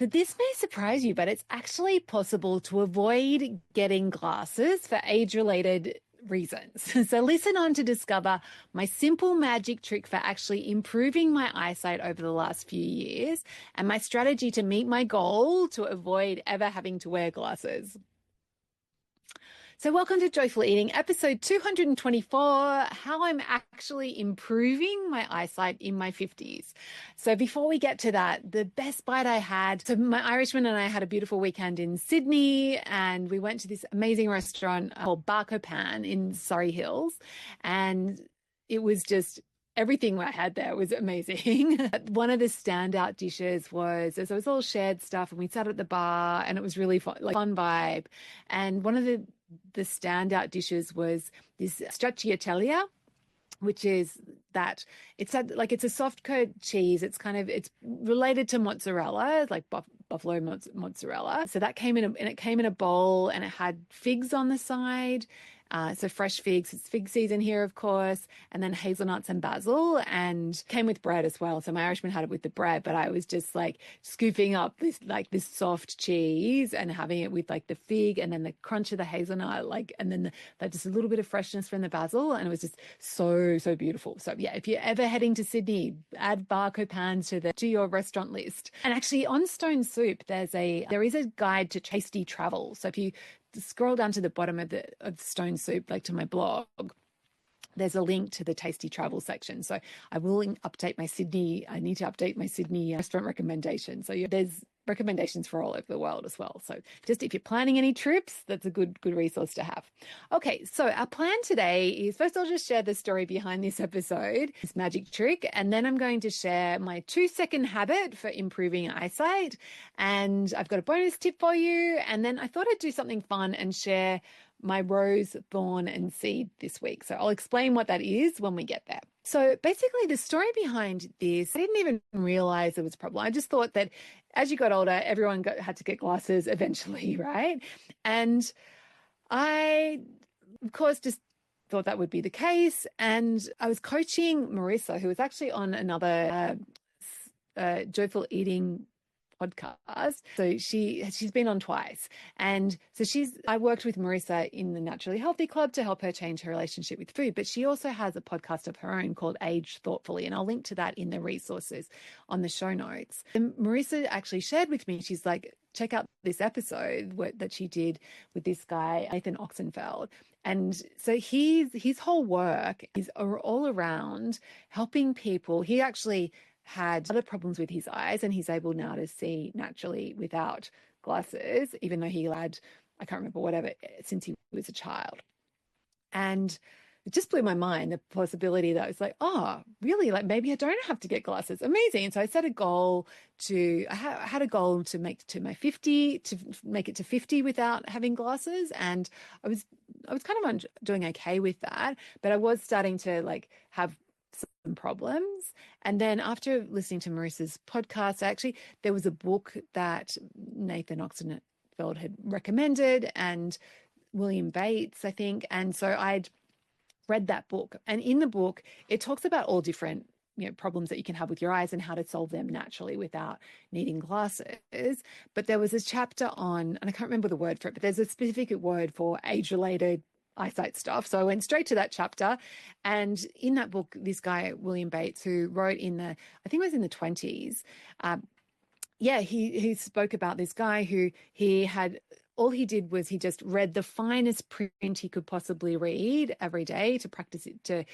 So this may surprise you, but it's actually possible to avoid getting glasses for age-related reasons. So listen on to discover my simple magic trick for actually improving my eyesight over the last few years and my strategy to meet my goal to avoid ever having to wear glasses. So welcome to Joyful Eating, episode 224, how I'm actually improving my eyesight in my 50s. So before we get to that, the best bite I had, so my Irishman and I had a beautiful weekend in Sydney, and we went to this amazing restaurant called Barco Pan in Surrey Hills, and it was just everything I had there was amazing. One of the standout dishes was, so it was all shared stuff, and we sat at the bar, and it was really fun, like fun vibe. And one of the standout dishes was this stracciatella, which is that it's a soft coat cheese. It's related to mozzarella, like buffalo mozzarella. So that came in a bowl, and it had figs on the side. So fresh figs, it's fig season here, of course, and then hazelnuts and basil, and came with bread as well. So my Irishman had it with the bread, but I was just like scooping up this soft cheese and having it with like the fig and then the crunch of the hazelnut, and then that just a little bit of freshness from the basil, and it was just so beautiful. So yeah, if you're ever heading to Sydney, add Barco Pan to your restaurant list. And actually on Stone Soup, there is a guide to tasty travel. So if you scroll down to the bottom of Stone Soup, like to my blog, there's a link to the tasty travel section. So I will update my Sydney. I need to update my Sydney restaurant recommendations. So there's recommendations for all over the world as well. So just if you're planning any trips, that's a good resource to have. Okay, so our plan today is, first I'll just share the story behind this episode, this magic trick, and then I'm going to share my 2-second habit for improving eyesight. And I've got a bonus tip for you. And then I thought I'd do something fun and share my rose, thorn, and seed this week. So I'll explain what that is when we get there. So basically the story behind this, I didn't even realize it was a problem. I just thought that as you got older, everyone had to get glasses eventually, right? And I, of course, just thought that would be the case. And I was coaching Marissa, who was actually on another Joyful Eating podcast. So she's been on twice. And so I worked with Marissa in the Naturally Healthy Club to help her change her relationship with food. But she also has a podcast of her own called Age Thoughtfully. And I'll link to that in the resources on the show notes. And Marissa actually shared with me, she's like, check out this episode that she did with this guy, Nathan Oxenfeld. And so his whole work is all around helping people. He actually had other problems with his eyes, and he's able now to see naturally without glasses, even though he had, I can't remember, whatever, since he was a child. And it just blew my mind, the possibility that I was like, oh, really? Like maybe I don't have to get glasses. Amazing. And so I set a goal I had a goal to make to make it to 50 without having glasses. And I was kind of doing okay with that, but I was starting to like have some problems. And then after listening to Marissa's podcast, there was a book that Nathan Oxenfeld had recommended, and William Bates, I think. And so I'd read that book. And in the book, it talks about all different problems that you can have with your eyes and how to solve them naturally without needing glasses. But there was a chapter on, and I can't remember the word for it, but there's a specific word for age-related eyesight stuff. So I went straight to that chapter. And in that book, this guy, William Bates, who wrote I think it was in the 20s, he spoke about this guy who all he did was he just read the finest print he could possibly read every day to practice it, to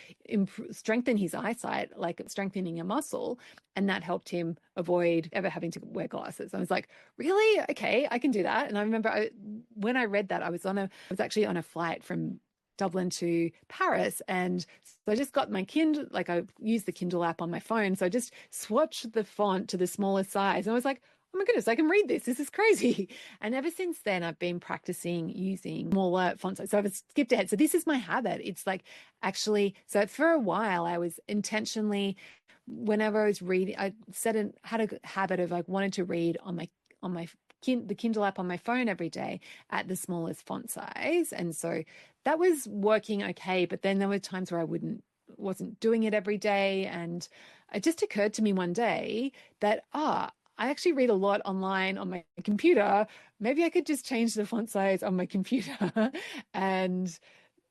strengthen his eyesight, like strengthening a muscle. And that helped him avoid ever having to wear glasses. I was like, really? Okay, I can do that. And I remember when I read that, I was actually on a flight from Dublin to Paris. And so I just got my Kindle, like I used the Kindle app on my phone. So I just swatched the font to the smallest size. And I was like, oh my goodness, I can read this. This is crazy. And ever since then, I've been practicing using smaller fonts. So I've skipped ahead. So this is my habit. It's like so for a while, I was intentionally, whenever I was reading, I had a habit of like wanted to read on the Kindle app on my phone every day at the smallest font size. And so that was working okay. But then there were times where I wasn't doing it every day. And it just occurred to me one day that, I actually read a lot online on my computer. Maybe I could just change the font size on my computer and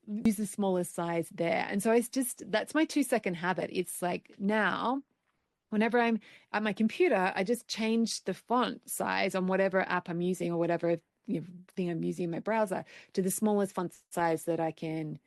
use the smallest size there. And so it's just, that's my 2-second habit. It's like now, whenever I'm at my computer, I just change the font size on whatever app I'm using or whatever thing I'm using in my browser to the smallest font size that I can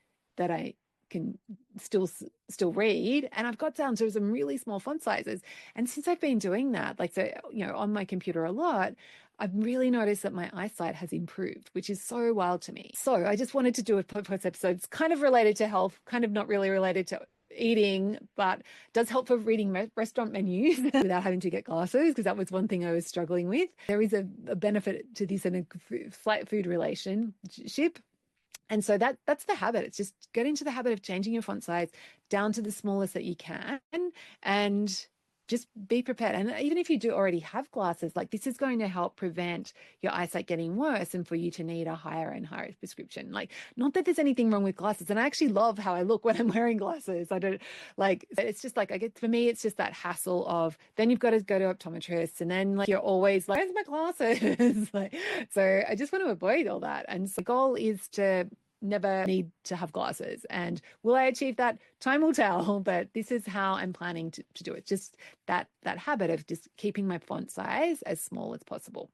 still read. And I've got down to some really small font sizes. And since I've been doing that, like, so, on my computer a lot, I've really noticed that my eyesight has improved, which is so wild to me. So I just wanted to do a podcast episode. It's kind of related to health, kind of not really related to eating, but does help for reading restaurant menus without having to get glasses, because that was one thing I was struggling with. There is a benefit to this in a flight food relationship. And so that's the habit. It's just get into the habit of changing your font size down to the smallest that you can, and just be prepared. And even if you do already have glasses, like, this is going to help prevent your eyesight getting worse and for you to need a higher and higher prescription. Like, not that there's anything wrong with glasses. And I actually love how I look when I'm wearing glasses. I don't like, it's just like, for me, it's just that hassle of, then you've got to go to optometrists, and then like, you're always like, where's my glasses? Like, so I just want to avoid all that. And so the goal is to never need to have glasses. And will I achieve that? Time will tell, but this is how I'm planning to do it. Just that habit of just keeping my font size as small as possible.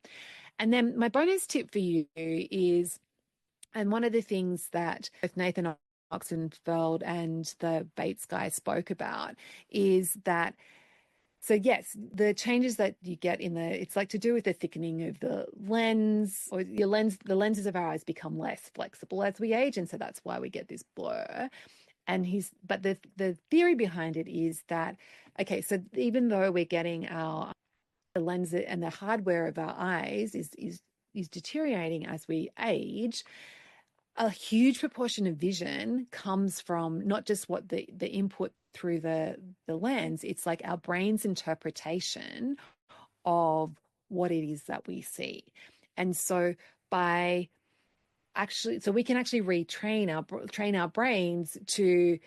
And then my bonus tip for you is, and one of the things that both Nathan Oxenfeld and the Bates guy spoke about is that, so yes, the changes that you get it's like to do with the thickening of the lens, or the lenses of our eyes become less flexible as we age. And so that's why we get this blur. But the theory behind it is that, okay, so even though we're getting the lens and the hardware of our eyes is deteriorating as we age, a huge proportion of vision comes from not just what the input through the lens, it's like our brain's interpretation of what it is that we see. And so we can actually train our brains to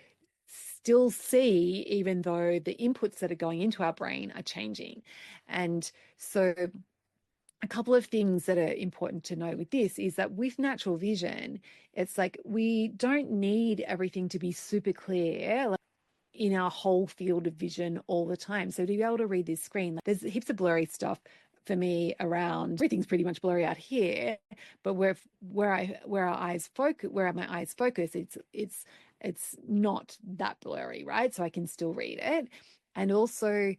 still see, even though the inputs that are going into our brain are changing. And so a couple of things that are important to know with this is that with natural vision, it's like we don't need everything to be super clear in our whole field of vision all the time. So to be able to read this screen, there's heaps of blurry stuff for me around. Everything's pretty much blurry out here, but where my eyes focus, it's not that blurry, right? So I can still read it. And also,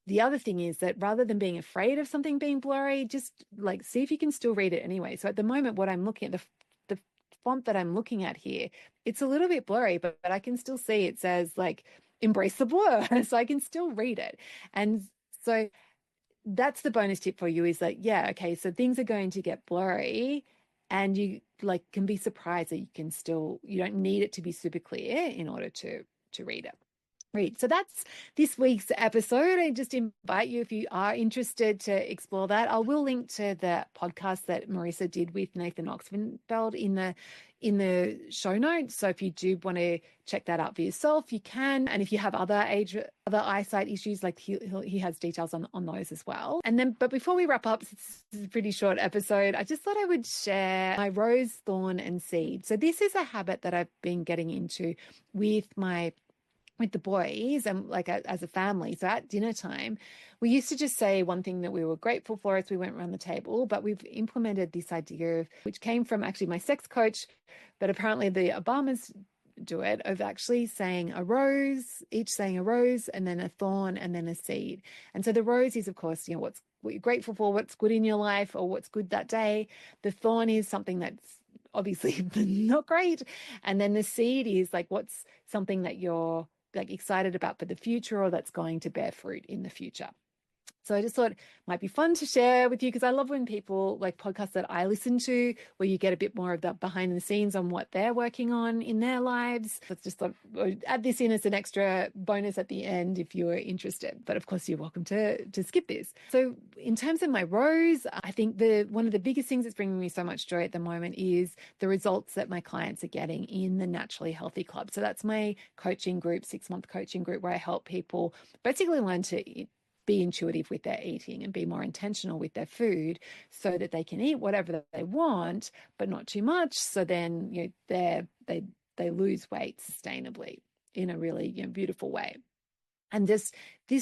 the other thing is that rather than being afraid of something being blurry, just like see if you can still read it anyway. So at the moment, what I'm looking at, the font that I'm looking at here, it's a little bit blurry, but I can still see it says like embrace the blur. So I can still read it. And so that's the bonus tip for you, is that, yeah, okay, so things are going to get blurry, and you like can be surprised that you don't need it to be super clear in order to read it. So that's this week's episode. I just invite you, if you are interested, to explore that. I will link to the podcast that Marissa did with Nathan Oxenfeld in the show notes. So if you do want to check that out for yourself, you can. And if you have other eyesight issues, like he has details on those as well. And then, but before we wrap up, this is a pretty short episode, I just thought I would share my rose, thorn, and seed. So this is a habit that I've been getting into with the boys and like as a family. So at dinner time, we used to just say one thing that we were grateful for as we went around the table, but we've implemented this idea which came from actually my sex coach, but apparently the Obamas do it, of actually each saying a rose and then a thorn and then a seed. And so the rose is, of course, what you're grateful for, what's good in your life or what's good that day. The thorn is something that's obviously not great. And then the seed is like what's something that you're like excited about for the future, or that's going to bear fruit in the future. So I just thought it might be fun to share with you, because I love when people like podcasts that I listen to where you get a bit more of the behind the scenes on what they're working on in their lives. Let's just add this in as an extra bonus at the end if you're interested. But of course, you're welcome to skip this. So in terms of my rose, I think one of the biggest things that's bringing me so much joy at the moment is the results that my clients are getting in the Naturally Healthy Club. So that's my coaching group, 6-month coaching group, where I help people basically learn to be intuitive with their eating and be more intentional with their food so that they can eat whatever they want, but not too much. So then, they lose weight sustainably in a really, beautiful way. And this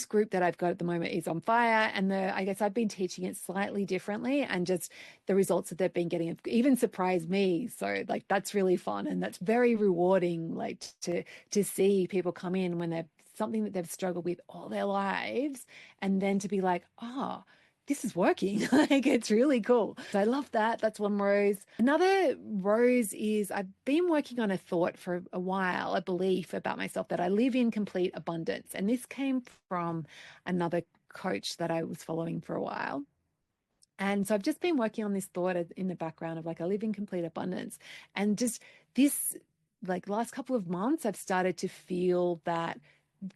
group that I've got at the moment is on fire. And I guess I've been teaching it slightly differently, and just the results that they've been getting have even surprised me. So like, that's really fun. And that's very rewarding, like to see people come in when they're something that they've struggled with all their lives, and then to be like, oh, this is working. Like, it's really cool. So I love that. That's one rose. Another rose is I've been working on a thought for a while, a belief about myself that I live in complete abundance. And this came from another coach that I was following for a while. And so I've just been working on this thought in the background of like, I live in complete abundance. And just this, like, last couple of months, I've started to feel that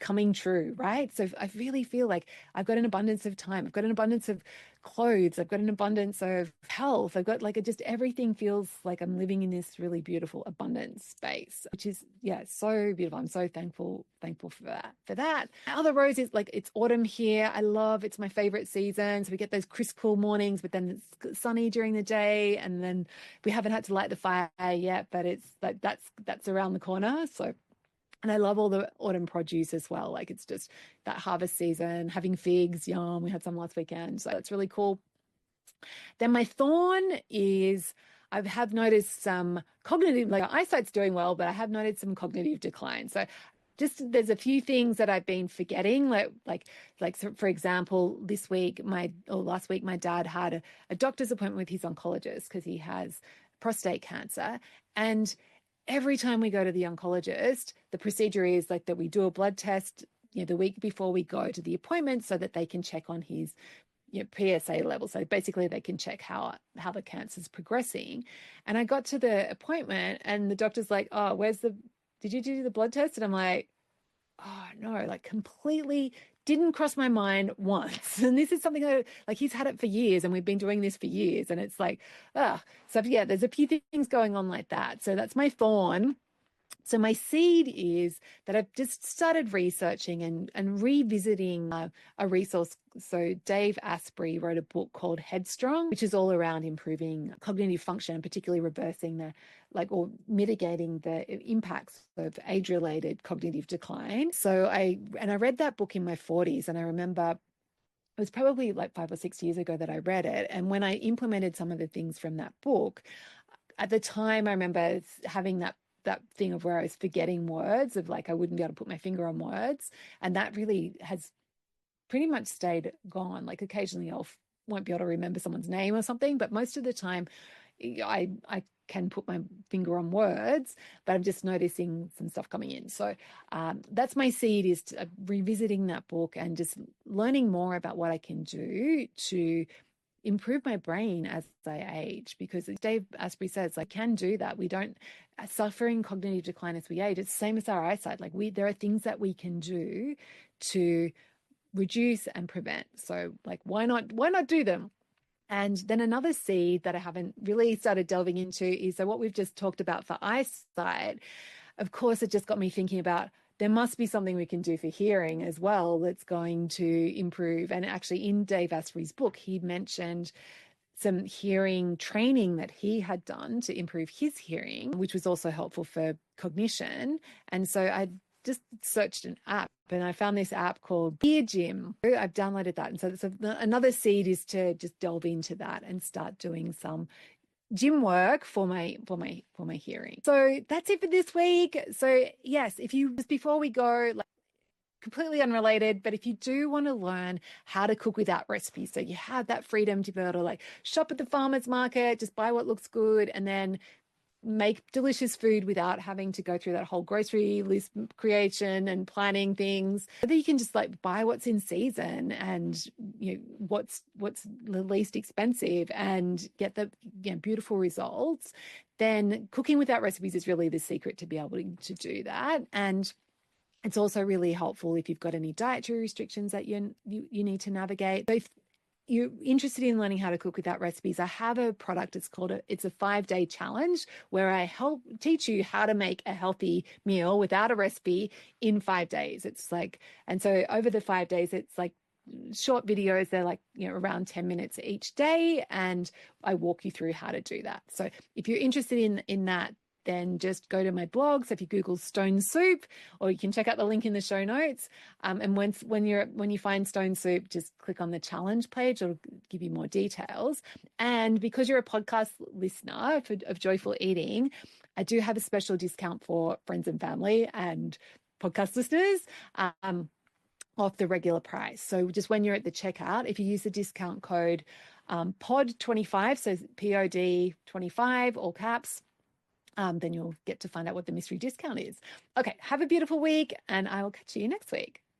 coming true, right? So I really feel like I've got an abundance of time. I've got an abundance of clothes. I've got an abundance of health. I've got like, just everything feels like I'm living in this really beautiful abundance space, which is, yeah, so beautiful. I'm so thankful for that. Other rose is like, it's autumn here. It's my favorite season. So we get those crisp, cool mornings, but then it's sunny during the day. And then we haven't had to light the fire yet, but it's like, that's around the corner. So, and I love all the autumn produce as well. Like, it's just that harvest season, having figs, yum. We had some last weekend. So that's really cool. Then my thorn is, I have noticed some cognitive, like eyesight's doing well, but I have noticed some cognitive decline. So there's a few things that I've been forgetting. So for example, last week, my dad had a doctor's appointment with his oncologist because he has prostate cancer. And every time we go to the oncologist, the procedure is like that we do a blood test, the week before we go to the appointment so that they can check on his PSA level. So basically they can check how the cancer is progressing. And I got to the appointment and the doctor's like, oh, did you do the blood test? And I'm like, oh no, like completely didn't cross my mind once. And this is something that, like, he's had it for years and we've been doing this for years. And it's like, so yeah, there's a few things going on like that. So that's my thorn. So my seed is that I've just started researching and revisiting a resource. So Dave Asprey wrote a book called Headstrong, which is all around improving cognitive function, particularly reversing or mitigating the impacts of age-related cognitive decline. So I read that book in my 40s, and I remember it was probably like 5 or 6 years ago that I read it. And when I implemented some of the things from that book, at the time, I remember having that thing of where I was forgetting words, of like, I wouldn't be able to put my finger on words. And that really has pretty much stayed gone. Like, occasionally won't be able to remember someone's name or something, but most of the time I can put my finger on words, but I'm just noticing some stuff coming in. So that's my seed, is revisiting that book and just learning more about what I can do to improve my brain as I age, because as Dave Asprey says, like, can do that. We don't suffering cognitive decline as we age. It's the same as our eyesight. Like, there are things that we can do to reduce and prevent. So like, why not do them? And then another seed that I haven't really started delving into is, so what we've just talked about for eyesight, of course, it just got me thinking about, there must be something we can do for hearing as well that's going to improve. And actually, in Dave Asprey's book, he mentioned some hearing training that he had done to improve his hearing, which was also helpful for cognition. And so I just searched an app and I found this app called Ear Gym. I've downloaded that. And so another seed is to just delve into that and start doing some gym work for my hearing. So that's it for this week. So yes, just before we go, like, completely unrelated, but if you do want to learn how to cook without recipes, so you have that freedom to be able to like shop at the farmer's market, just buy what looks good, and then make delicious food without having to go through that whole grocery list creation and planning things. Whether you can just like buy what's in season and what's the least expensive and get the beautiful results, then cooking without recipes is really the secret to be able to do that. And it's also really helpful if you've got any dietary restrictions that you need to navigate. So if you're interested in learning how to cook without recipes, I have a product. It's a 5-day challenge where I help teach you how to make a healthy meal without a recipe in 5 days. It's like, and so over the 5 days, it's like short videos. They're like, around 10 minutes each day. And I walk you through how to do that. So if you're interested in that, then just go to my blog. So if you Google stone soup, or you can check out the link in the show notes. And when you find stone soup, just click on the challenge page. It'll give you more details. And because you're a podcast listener of Joyful Eating, I do have a special discount for friends and family and podcast listeners off the regular price. So just when you're at the checkout, if you use the discount code POD25, so POD 25, all caps, then you'll get to find out what the mystery discount is. Okay, have a beautiful week, and I will catch you next week.